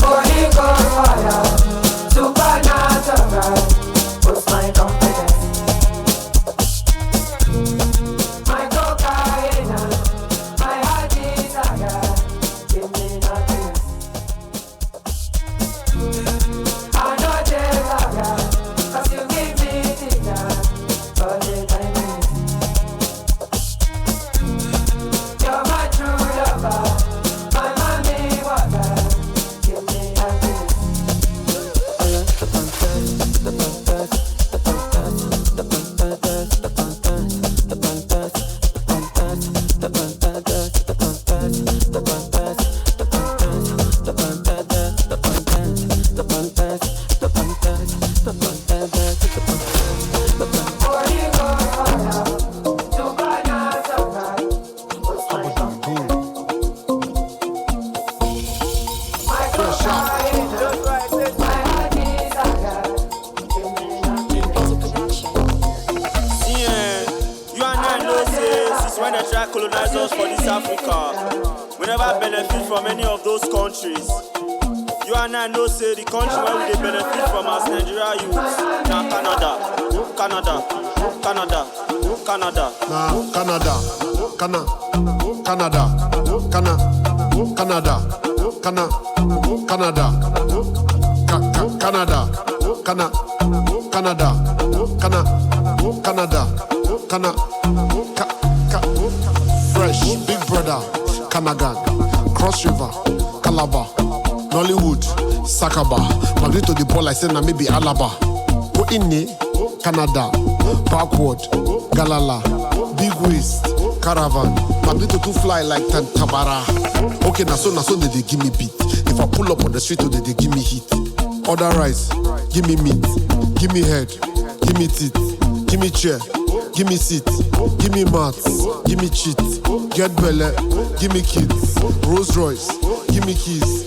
Holy Ghost fire, supernatural, what's my confidence? My cocaine, my heart desire, give me nothing. I know desire, cause you give me desire, all the time. You're my true lover, my mommy water, give me happiness. When they try to colonize us for this Africa, we never benefit from any of those countries. You and I know say the country where we dey benefit from as Nigeria youths na Canada. Canada. Canada. Canada. Canada. Canada. Canada. Canada. Canada. Canada. Canada. Canada. Canada. Canada. Fresh, Big Brother, Kanagan, Cross River, Calabar, Nollywood, Sakaba, Madrid to the ball I said na maybe Alaba. Go in Canada, Backward, Galala, Big West, Caravan, Madrid to fly like Tantabara. Okay, na so they give me beat. If I pull up on the street, they give me heat. Order rice, give me meat, give me head, give me teeth, give me chair. Give me seat, give me mats, give me cheat, get belly, give me kids, Rolls Royce, give me keys.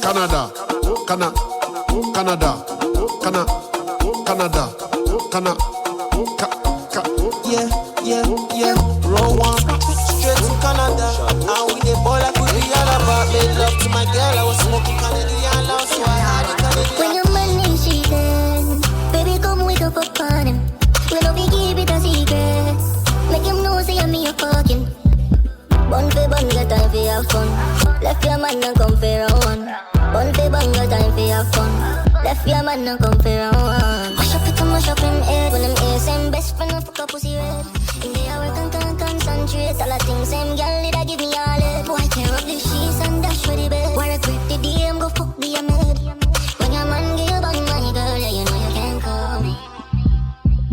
Canada, Canada, Canada, Canada, Canada, Canada, yeah, roll one, straight to Canada, and we the ball like we be all about. Made love to my girl, I was smoking Canadian loud, so I had it Canadian. When your money she dead, baby come wake up upon him. We know we keep it a secret, make him know say I'm me a fucking. Bun for bun, got time for have fun. Left your man and come for round. Bun for bun, got time for have fun. Left your man and come for round. Mash up it and mash up him head. When them same best friend, I fuck a pussy red. In the hour can concentrate. All the things same girl need I give me all it. Boy tear up the sheets and dash for the bed. Why regret the DM, go fuck the maid. When your man give you back money, girl, yeah you know you can't call me.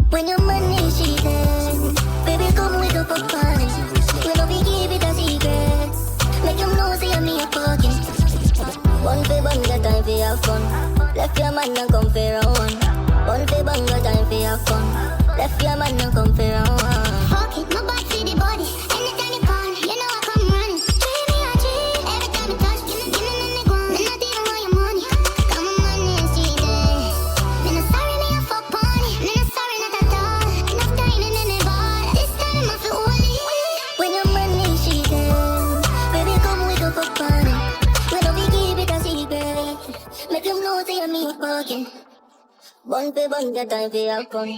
When your money she dead, baby come wake up upon it. We know we keep it a secret, make him know say I'm me a fucking. Bun for bun, got time for have fun. Left your man and come for round. Bun for bun, got time for have fun. Left your man and come for round. Fuck it, my back to the body. Anytime you call, you know I come running. Treat me a treat, every time you touch, give me the ground. Me not even want your money. Come on, money and see that. Me not sorry, me a fuck pony. Me not sorry, not at all. Enough time in the bar. This time I feel holy. When your money she dead, baby come wake up upon it. We know we keep it a secret, make him know say I'm me a fucking. Bun for bun, got time for have fun.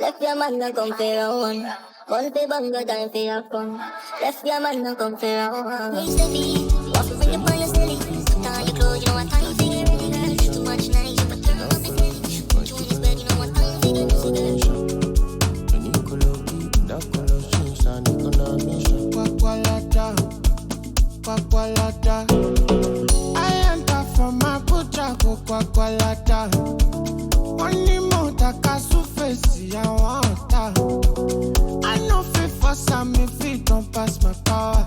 Left your man and come for round. Bun for bun, got time for have fun. Left your man and come for round. Hey Steffi, want to bring your boy your silly. Put on your clothes, you know what time for get ready, girl. Too much nice, you better turn up the gritty. Put you in his bed, you know what time for get busy, girl. I enter from my butcher, go kwakwalata. Only motor kasu face, I want that. I know fit for some if it don't pass my power.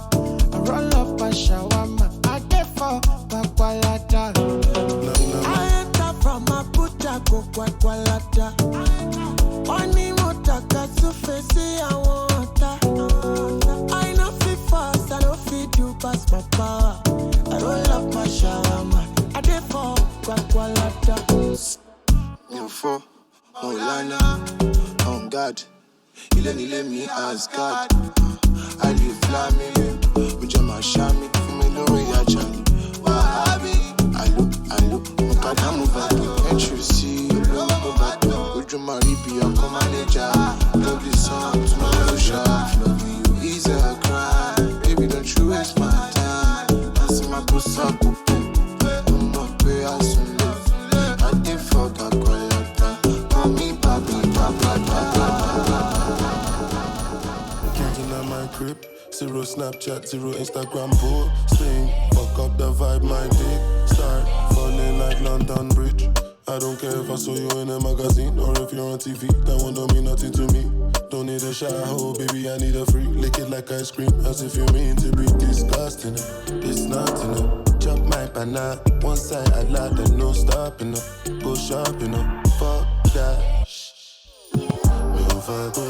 I roll up a shawarma, I get for kwakwalata. I enter from my butcher, go kwakwalata. Only motor kasu face, I want that. I know fit fast, I don't fit you pass my power. I roll up my shawarma, I get for kwakwalata. Info, Olana, God. You let me ask God. I live flaming, with your mashami, for me no way I chant. Wahabi, I look, God, I'm over. Can't you see? You look over. Would you marry be your manager? Love this song, tomorrow shot. Love you is a crime. Baby, don't you waste my time. I see my puss up, I'm not where I soon live. I did for that quiet. Call me papi, papa. Kicking at my crib, 0 Snapchat, 0 Instagram posting. Fuck up the vibe, my dick start falling like London Bridge. I don't care if I saw you in a magazine or if you're on TV. That one don't mean nothing to me. Don't need a shower, baby, I need a free. Lick it like ice cream, as if you mean to be disgusting. It's not enough. Chop my banana, one side I like that, no stopping up. Go shopping up, fuck that. Me on fire, go.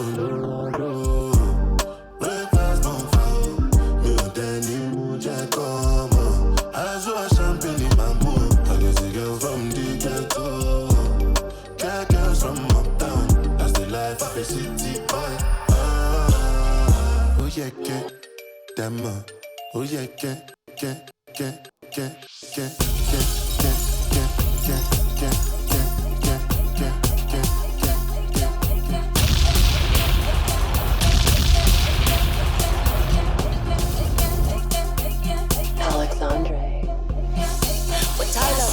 Breakfast on fire. Me on Danny Muja, come on. I saw a champagne in my mood. I guess a girl from the ghetto. Cat girls from uptown. That's the life of a city boy. Oh yeah, damn. Oh yeah, Alexandre. With Tyler.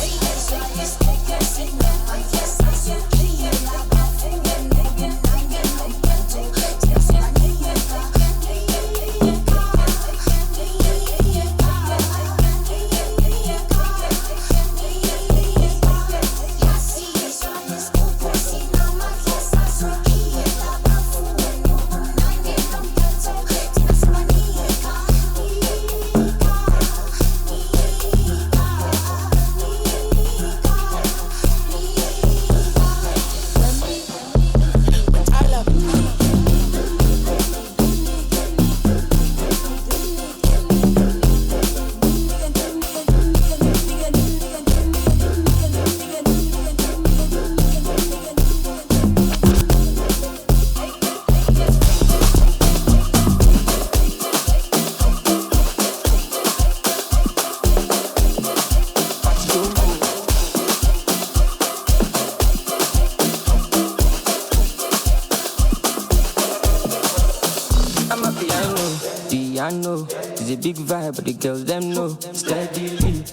It's a big vibe, but the girls them know. Steadily,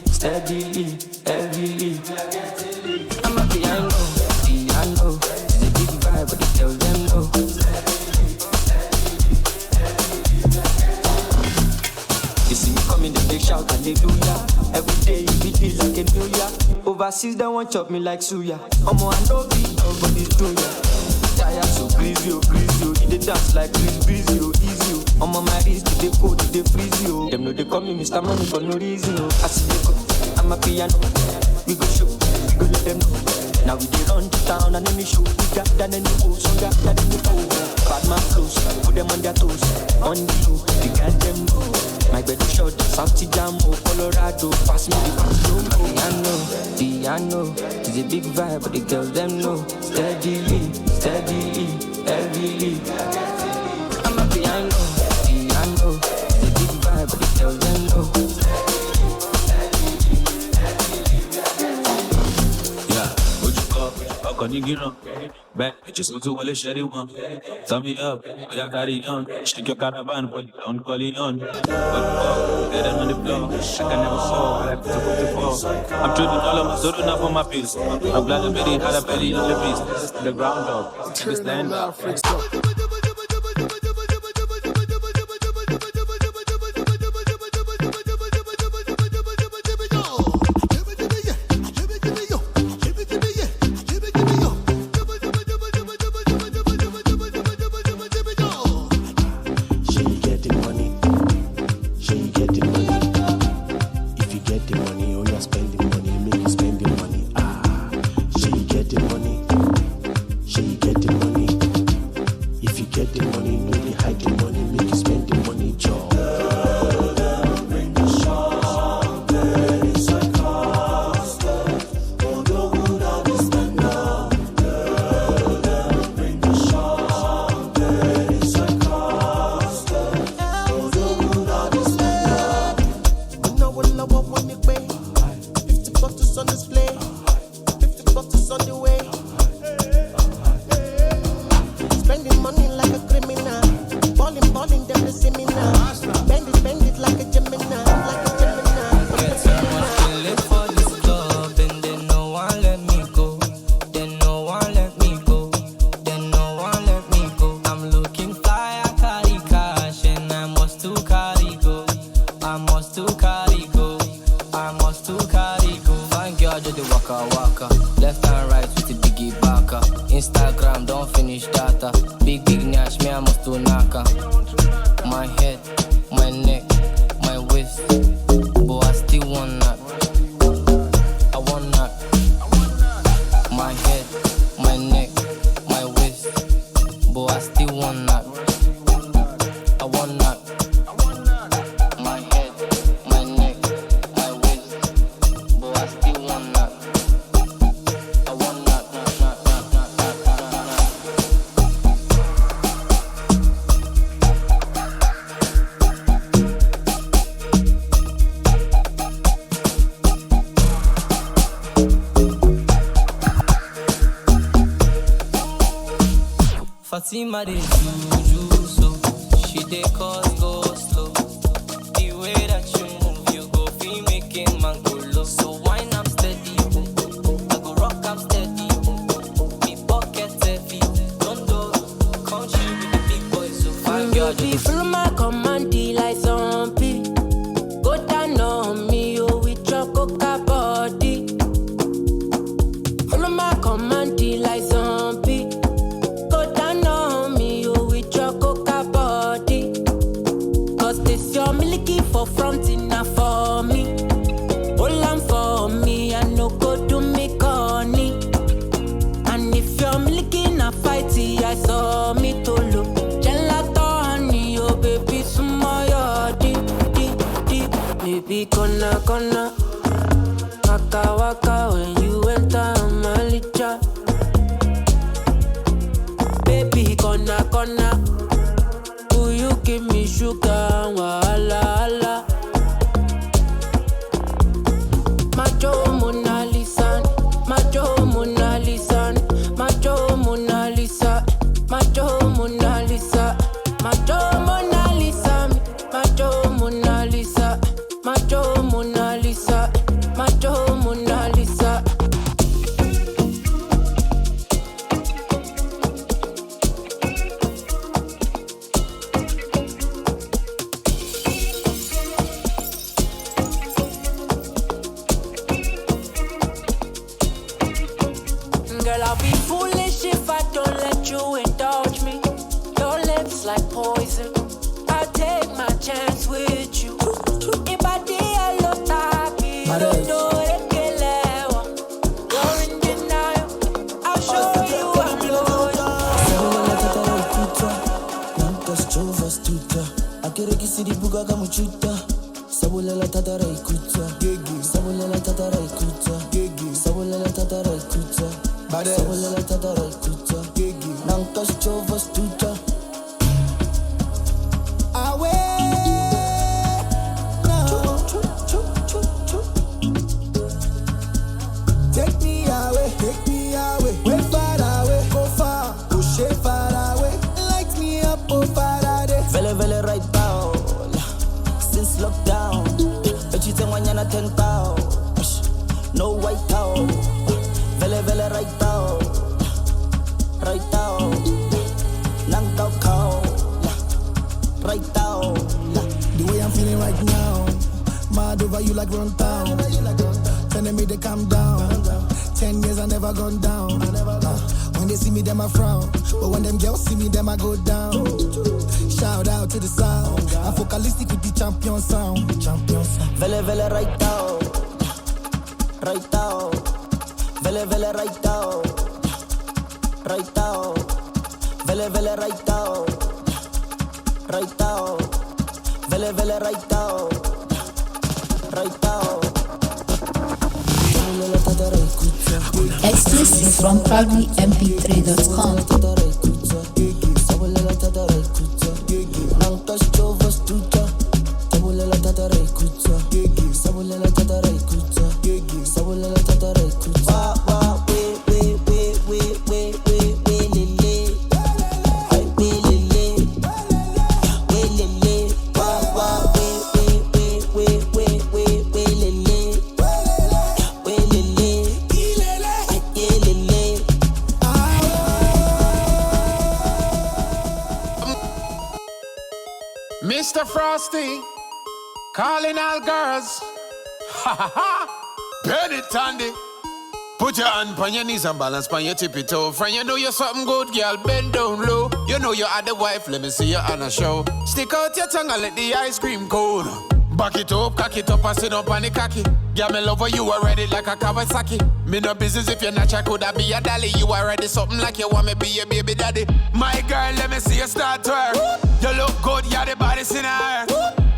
heavily. I'm a piano. It's a big vibe, but the girls them know. You see me coming, they shout hallelujah. Every day you beat me like a new year. Overseas they won't chop me like suya. I know beat, nobody's doing ya. Tired so greasy, they dance like breezy, easy. I'm on my wrist, they go, they freeze you. Them know they call me Mr. Money for no reason. I see they go, I'm a piano. We go show, we go let them know. Now we dey run the town and any show. We got than any fool, stronger than any fool. Bad man flows, put them on their toes. On the low, we got them know. My bed is short, South Jam, Colorado. Pass me the piano. It's a big vibe, but the girls them know. Steadily, heavily. I'm a piano. It's a big vibe, but the girls them know. Back, just go to a shady one. Turn me up, we got carry on. Stick your caravan, but don't call it on. But get them on the floor. I can never fall, I like to put the ball. I'm trading all of my soda enough for my piece. I'm glad the belly had a belly on the beast. The ground dog, the stand up. feeling like a criminal. Balling, them to see me now. Bend it like a Gemini, like a Gemini. Get so much to live for this club, and then no one let me go. Then no one let me go. Then no one let me go. I'm looking fly, I carry cash, and I must to carry go. I must to carry go. I must to carry go. Fine girl, just the waka. Left and right with the biggie baka. Instagram, don't finish data. Big nash, me I must do naka. My head, my neck, my waist. But I still want that. I want that. My head, my neck, my waist. But I still want that. I want that. My head, my neck, my waist. But I still want that. I want that. Fatima dey juju so she dey cause go slow. The way that you move, you go feel making man go low. So wine I'm steady, I go rock I'm steady. Me pocket heavy, don't do country with the big boys. So fine girl, Be follow my command like zombie. Go down on me, oh, with your coca body. Follow my command like zombie. Go down on me, oh, with your coca body. Cause this your milky for front enough for me. Hold on for me, I no go do me corny. And if you're milky na fighty, I saw me to look. Gelato honey, oh baby, sumoyo di. Baby, gonna waka when you enter my licha. Baby, gonna will you give me sugar, wahala. Macho Mona Lisa, Macho Mona Lisa, Macho Mona Lisa, Macho Mona Lisa, Macho Mona Lisa, Macho Mona Lisa, Macho Mona Lisa, Macho Mona Lisa. Girl, I'll be foolish if I don't let you indulge me. Your lips like poison. I'll take my chance with you. If I did, look happy. You're in denial. I'll show you I'm loyal. Sabulela tatara ikuta, sabulela tatara ikuta, sabulela tatara ikuta, sabulela tatara ikuta, nankas chova stuta. Awe, no. Take me away, way far away, go far, push it far away, light me up, oh Faraday. Vele right now. Since lockdown, but you think 10,000. No white out, vele right now, nang cow, right now. The way I'm feeling right now, mad over you like run town. Telling me to calm down. 10 years I never gone down. When they see me, them I frown. But when them girls see me, them I go down. Shout out to the sound. I'm focalistic with the champion sound. Vele right now. Vele right now. Vele right now. Vele right now. Exclusive from proudlymp3.com. Wait, Mr. Frosty, calling all girls. Ha ha ha! Burn it, Tandy. Put your hand on your knees and balance on your tippy toe. Friend, you know you're something good, girl. Bend down low. You know you're the wife. Let me see you on a show. Stick out your tongue and let the ice cream cold. Back it up, cock it up and sit up on the cocky. Yeah, me love you already like a Kawasaki. Me no business if you're not, I could have be a dolly. You already something like you want me be your baby daddy. My girl, let me see you start twerk. You look good, yeah, the body's in her.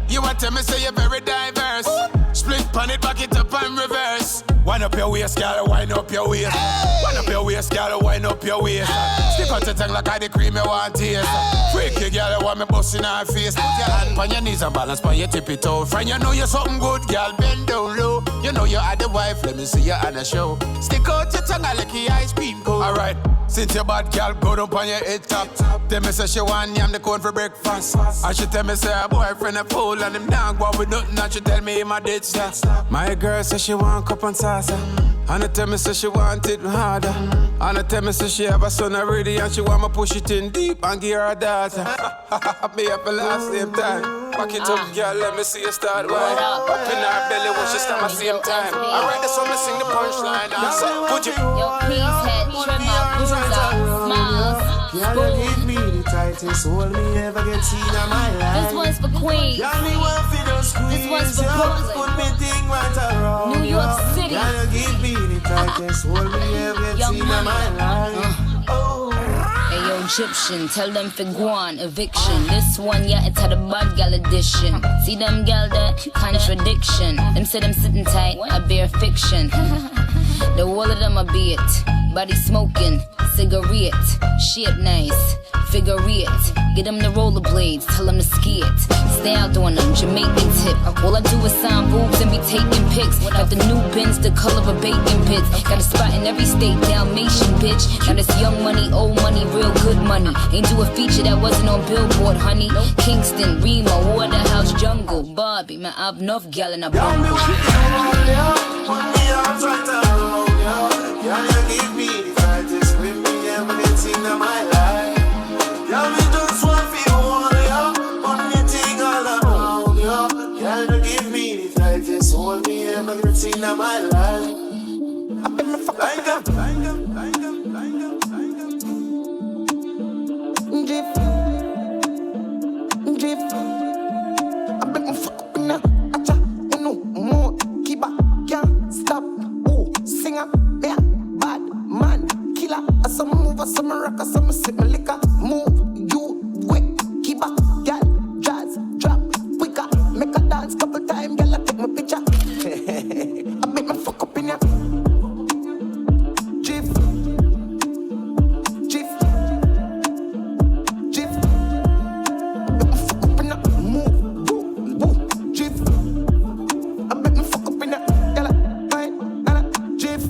You want to me say you're very diverse. Split pan it, back it up and reverse. Wind up your waist, girl, wind up your waist. Wind up your waist, girl, wind up your waist. Stick out your tongue like I the cream you want taste. Freaky girl, you want me bust in her face. Put your hand on your knees and balance on your tippy toe. Friend, you know you're something good, girl, bend down low. You know you're the wife, let me see you on a show. Stick out your tongue like the ice cream cone. Alright, since your bad girl go down on your head top. Tell me say she want yam the corn for breakfast. And she tell me say her boyfriend a fool and him down go with nothing. And she tell me him a dead stop. My girl say she want cup and salsa. And I tell me say she want it harder. And I tell me say she have a son already and she want me push it in deep and give her a daughter. Me up the last same time. Back it up, girl, let me see you start right. Up in her belly when she start my same time. Alright, that's when me sing the punchline. So put it. Yo, please head, trimmer, bruiser, smiles. Y'all give me the tightest hold me ever get seen in my life. This one's for Queens. Y'all me want for those squeeze. This one's for Brooklyn. Put me thing right around. New York City. Y'all give me the tightest hold me ever get seen in my life. Hey yo, Egyptian, tell them for Guan, eviction. This one, yeah, it's had a bad gal edition. See them gal that contradiction. Them say them sitting tight, I bear fiction. The wall of them a be it. Body smoking, cigarette, shit nice, figure it. Get them the rollerblades, tell them to ski it. Stay out doing them, Jamaican tip. All I do is sign boobs and be taking pics. Got the new bins, the color of bacon pits. Got a spot in every state, Dalmatian bitch. Now this young money, old money, real good money. Ain't do a feature that wasn't on Billboard, honey. Kingston, Remo, Waterhouse, Jungle, Barbie. Man, I've enough gal in a bungle. Y'all give me the tightest with me ever get seen in my life. Y'all me just want for you, yo. Only thing all around, yo. Y'all give me the tightest hold me ever get seen in my life. I been my fuck like up. Drip. I been my fuck up in the acha. No more. Keep up, can't stop. Oh, singer. Bad man, killer. Some move, some rock, some sip my liquor. Move, you quick, keep up, girl. Jazz, drop, quicker. Make a dance couple times, girl. I take my picture. I make my fuck up in ya. Jiff. Make my fuck up in ya. Move, boo, jiff. I make my fuck up in ya, girl. Jiff.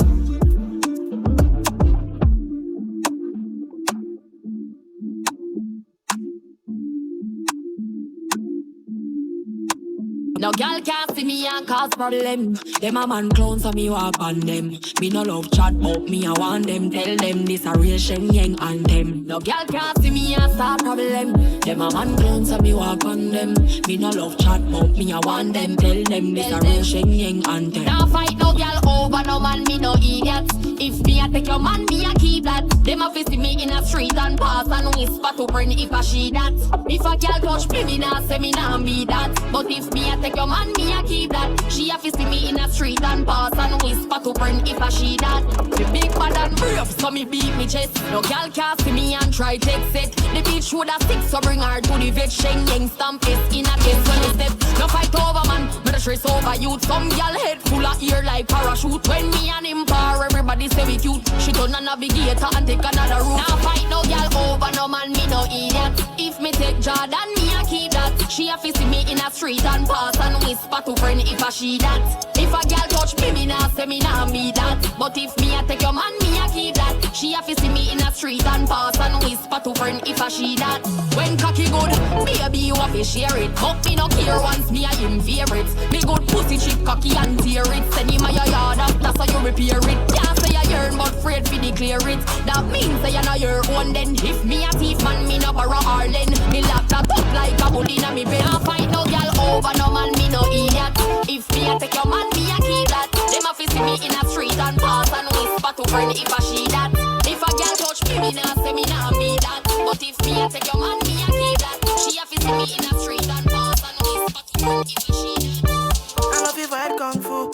No girl can't see me and cause problem. Them a man clown so me walk on them. Me no love chat but me I want them. Tell them this a real Shen Yang anthem. No girl can't see me and start problem. Them a man clown so me walk on them. Me no love chat but me I want them. Tell them this a real Shen Yang anthem. Now fight no girl over no man, me no idiot. If me a take your man, me a keep that. Them a visit me in a street and pass and whisper to friend if I she that. If a girl touch me nah say me nah be that. But if me a take your man, me a keep that. She a visit me in a street and pass and whisper to friend if I she that. The big bad and brave, so me beat me chest. No girl can't see me and try take set. The bitch would a stick, so bring her to the vet. Shen Yang stamp is in a case when they step. No fight over man, me the stress over youth. Some girl head full of ear like parachute. When me and him par, everybody say we cute. She turn a navigator and take another route. Now fight no girl over no man, me no idiot. If me take Jordan, me a keep that. She a visit me in a street and pass and whisper to friend if I she that. If a girl touch me, me nah say me nah be that. But if me a take your man, me a keep that. She a visit me in a street and pass and whisper to friend if I she that. When cocky good, baby you a fi share it. But me no care once me a him favorite. Me good pussy chip cocky and tear it. Send him a your yard after so you repair it. Can't say you yearn but afraid fi declare it. That means say you know your own then. If me a thief man, me no borrow Harlan. Me lock that up like a bull inna me brain. Can't fight no girl over no man, me no idiot. If me a take your man, me a keep that. Them a fi see me in a street and pass and whisper to friend if a she that. If a girl touch me, me nah say me nah be that. But if me a take your man, me a keep that. She a fi see me in a street and pass and whisper to friend if a she that. I love you fight kung fu,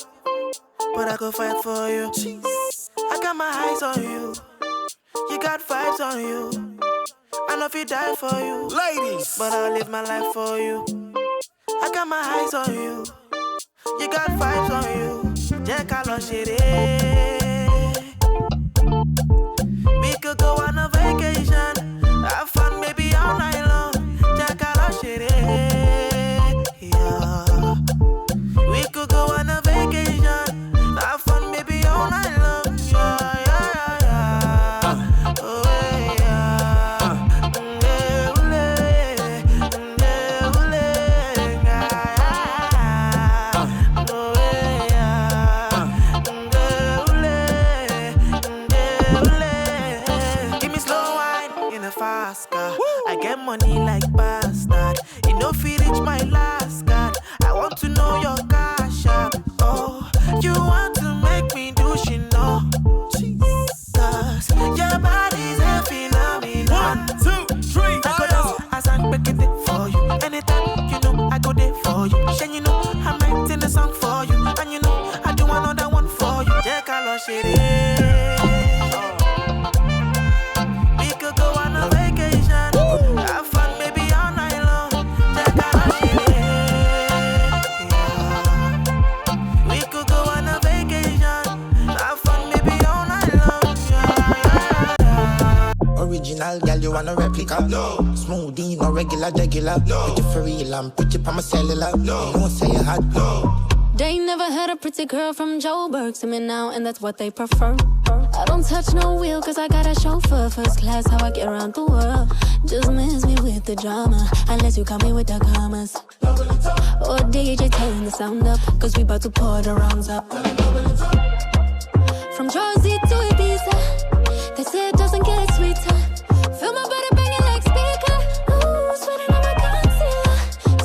but I go fight for you. I got my eyes on you. You got vibes on you. I know if you die for you, ladies, but I'll live my life for you. I got my eyes on you. You got vibes on you. Jack, I lost it. We could go on a vacation, have fun, maybe all night long. Jack, I lost it. Yeah. We could go on a vacation, have fun, maybe all night long. Yeah, yeah, yeah. Oh, I get money like bastard. You know if you reach my last card, I want to know your cash app. Oh, you want to make me do she know? Jesus, your body's a phenomenon. 1, 2, 3, I go down as I break it for you. Anytime you know I go there for you. Then you know I'm writing a song for you, and you know I do another one for you. Jack, I lost it. Original girl, you want a replica? No. Smoothie, no regular. No. Pretty for real, I'm pretty pa my cellular. No. You won't say you had no. They never had a pretty girl from Joburg to me now, and that's what they prefer. I don't touch no wheel, cause I got a chauffeur. First class, how I get around the world. Just miss me with the drama, unless you come me with the commas. Or DJ turn the sound up, cause we about to pour the rounds up. From Jersey to Ibiza, they say it doesn't get sweeter. Feel my body banging like speaker. Ooh, sweating on my concealer.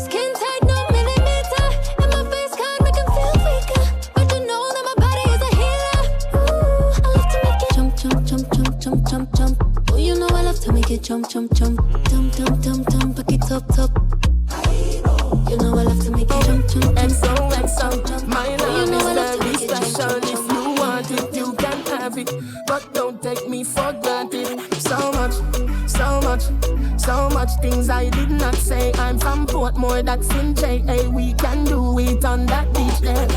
Skin tight, no millimeter. And my face card make him feel weaker. But you know that my body is a healer. Ooh, I love to make it jump, jump, jump, jump, jump, jump, jump. Oh, you know I love to make it jump, jump, jump. Jump, jump, jump, jump, back it up, top. You know I love to make it jump, jump, and jump. so, my love is very special. If you want it, you can have it. But don't take me for granted. So much things I did not say. I'm from Portmore, that's in J.A. We can do it on that beach there.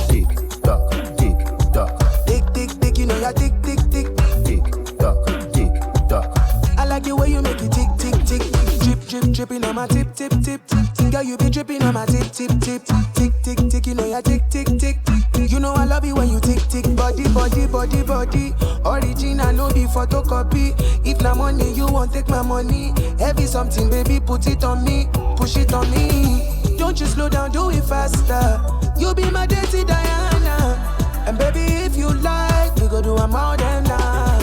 Tick tock, tick tock. Tick, tick, tick, you know ya tick, tick, tick. Tick tock, tick tock. I like the way you make it tick, tick, tick. Drip, drip, dripping on my tip, tip, tip. Girl, you be dripping on my tip, tip, tip. Tick, tick, tick, you know ya tick, tick, tick. You know I love it when you tick, tick. Body, body, body, body. Original, no be photocopy. If na money, you won't take my money. Heavy something, baby, put it on me. Push it on me. Don't you slow down, do it faster. You be my dirty Diana. And baby, if you like, we go do a more than that.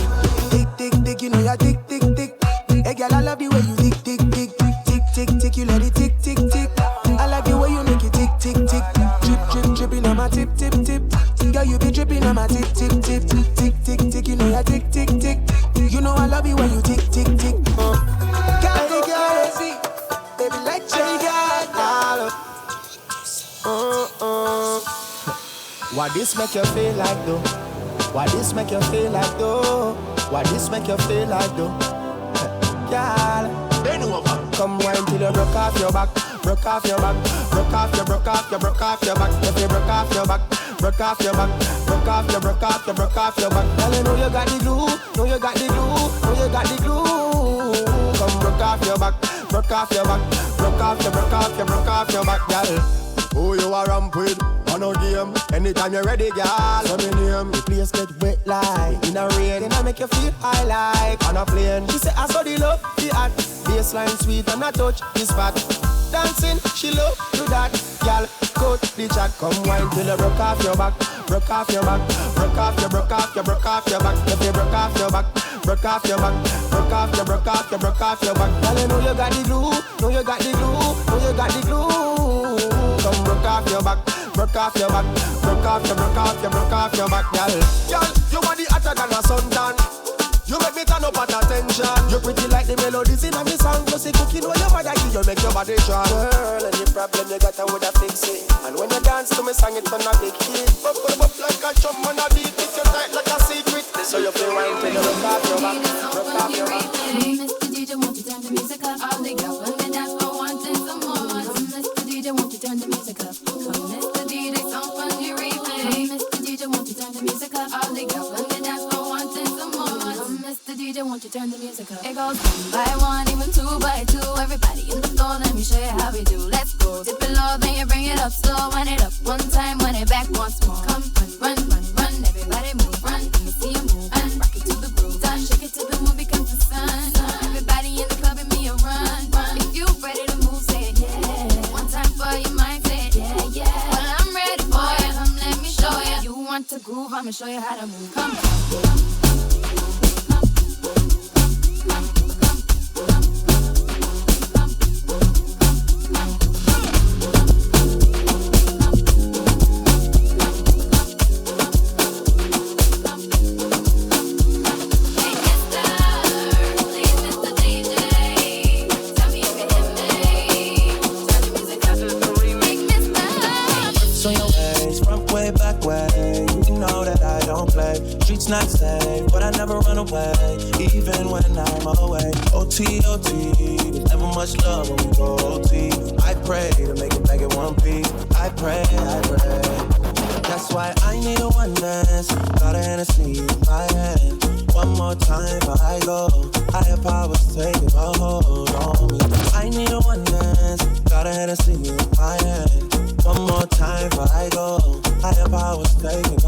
Tick, tick, tick, you know ya tick, tick, tick. Hey girl, I love the way you tick, tick, tick. Tick, tick, tick, you let it tick, tick, tick. I like the way you make it tick, tick, tick. Drip, drip, dripping on my tip, tip, tip. Girl, you be dripping on my tip, tip, tip. Tick, tick, tick, you know ya tick, tick, tick. You know I love it when you tick, tick, tick. Girl, crazy, baby, like you got Why this make you feel like though? Why this make you feel like though? Why this make you feel like though? Girl, come wine till you broke off your back, broke off your back, broke off your, broke off your, broke off your back. If you broke off your back, broke off your back, broke off your, broke off your, broke off your back. Girl, you know you got the glue, know you got the glue, know you got the glue. Come broke off your back, broke off your back, broke off your, broke off your, broke off your back, girl. Who you are ramp with? On no game. Anytime you're ready, girl. So me name. The place get wet like in a rain. And I make you feel high like on a plane. She say I saw the love, the art. Baseline sweet and I touch this spot. Dancing, she love do that. Girl, cut the chat. Come wine till you broke off your back. Broke off your back. Broke off your, broke off your, broke off your back. If you broke off your back, broke off your back. Broke off your, broke off your, broke off your back. Girl, you know you got the glue. Know you got the glue. Know you got the glue. Come broke off your back, broke off your back, broke off your, broke off your, broke off your back, girl. Girl, your body hotter than a suntan. You make me turn up at attention. You pretty like the melodies in a me song. Plus the cooking when your body you make your body strong. Girl, any problem you got, I woulda fix it. And when you dance to me song, it turn a big hit. Up like a drum on a beat, it's your tight like a secret. So you feel wine till you broke off your back, broke off your back. Mr. DJ, won't you turn the music up? All the girls when they dance for wanting some more. Mr. DJ, won't you turn the music up? Come, Mr. DJ, song on the replay. Mr. DJ, won't you turn the music up? All the girls when they dance for wanting some more. Mr. DJ, won't you turn the music up? It goes 1 by 1, even 2 by 2. Everybody in the floor, let me show you how we do. Let's go. Dip it low, then you bring it up slow. Run it up 1 time, run it back once more. Come, run, run, run, run. Everybody move, run. Let me see you move, and rock it to the groove. Done, shake it till the movie comes to sun. Everybody in the club, give me a run, run. If you ready to move, say it, yeah. 1 time for your mind, say it, yeah, yeah. Well, I'm ready for you. Come, let me show you. You want to groove, I'ma show you how to move. Come, come. Not safe, but I never run away, even when I'm away. OT, OT, there's never much love when we go OT. I pray to make it back in one piece. I pray. That's why I need a one dance. Got a Hennessy in my hand. One more time before I go. Higher powers taking a hold on me. I need a one dance. Got a Hennessy in my hand. One more time before I go. Higher powers taking